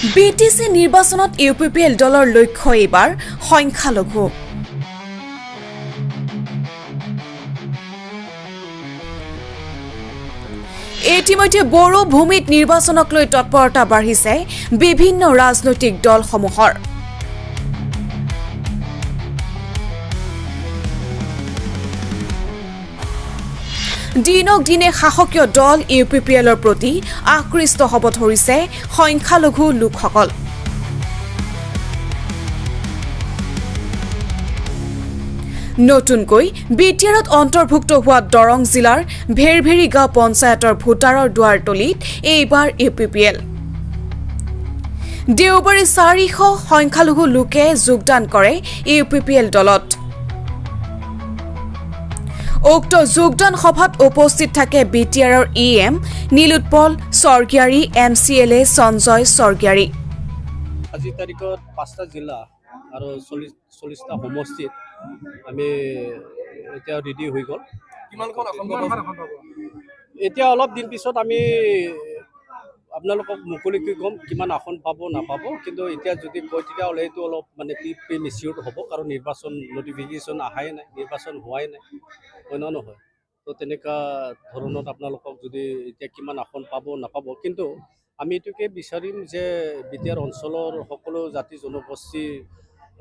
BTC নিৰ্বাচনত UPPL দলৰ লক্ষ্য এইবাৰ সংখ্যালঘু। ইতিমধ্যে বড়ো ভূমিত নিৰ্বাচনক লৈ তৎপৰতা বাঢ়িছে বিভিন্ন ৰাজনৈতিক দলসমূহৰ। দিনক দিনে শাসকীয় দল ইউপিপিএলৰ প্ৰতি আকৃষ্ট হ'ব ধৰিছে সংখ্যালঘু লোকসকল। নতুনকৈ বিটিআৰত অন্তৰ্ভুক্ত হোৱা দৰং জিলাৰ ভেৰভেৰী গাঁও পঞ্চায়তৰ ভোটাৰৰ দুৱাৰতলিত এইবাৰ ইউপিপিএল। দেওবাৰে 400 সংখ্যালঘু লোকে যোগদান কৰে ইউপিপিএল দলত। উক্ত যোগদান সভাত উপস্থিত থাকে বিটিআৰৰ ইএম নীলোৎপল স্বৰ্গীয়াৰী, MCLA সঞ্জয় স্বৰ্গীয়াৰী। আজি তাৰিখত 5টা জিলা আৰু 40টা সমষ্টিত আমি এতিয়া ৰেডি হৈ গ'ল। এতিয়া অলপ দিন পিছত আমি আপোনালোকক মুকলিকৈ ক'ম কিমান আসন পাব নাপাব, কিন্তু এতিয়া যদি কয় তেতিয়াহ'লে এইটো অলপ মানে প্ৰি মিচিউৰ্ড হ'ব, কাৰণ নিৰ্বাচন নটিফিকেশ্যন অহাই নাই, নিৰ্বাচন হোৱাই নাই, হয় ন নহয়। তো তেনেকুৱা ধৰণত আপোনালোকক যদি এতিয়া কিমান আসন পাব নাপাব, কিন্তু আমি এইটোকে বিচাৰিম যে বিটিআৰ অঞ্চলৰ সকলো জাতি জনগোষ্ঠী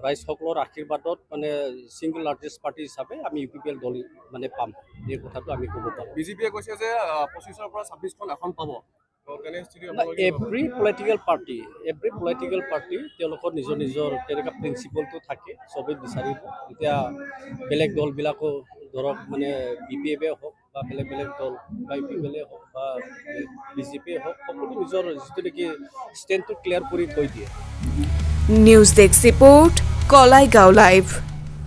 ৰাইজসকলৰ আশীৰ্বাদত মানে ছিংগল লাৰ্জেষ্ট পাৰ্টি হিচাপে আমি ইউপিপিএল দল মানে পাম, এই কথাটো আমি ক'ব পাৰোঁ। বিজেপিয়ে কৈছে যে 25ৰ পৰা 26খন আসন পাব। এভৰি পলিটিকেল পাৰ্টি তেওঁলোকৰ নিজৰ নিজৰ তেনেকুৱা প্ৰিন্সিপলটো থাকে, চবেই বিচাৰিব। এতিয়া বেলেগ দলবিলাকো ধৰক মানে BPF হওক বা বেলেগ দল বা ইউপিপিএলে হওক বা বিজেপিয়ে হওক, সকলো নিজৰ যিটো নেকি ষ্টেণ্ডটো ক্লিয়াৰ কৰি থৈ দিয়ে। News desk report, Kalaigaon live.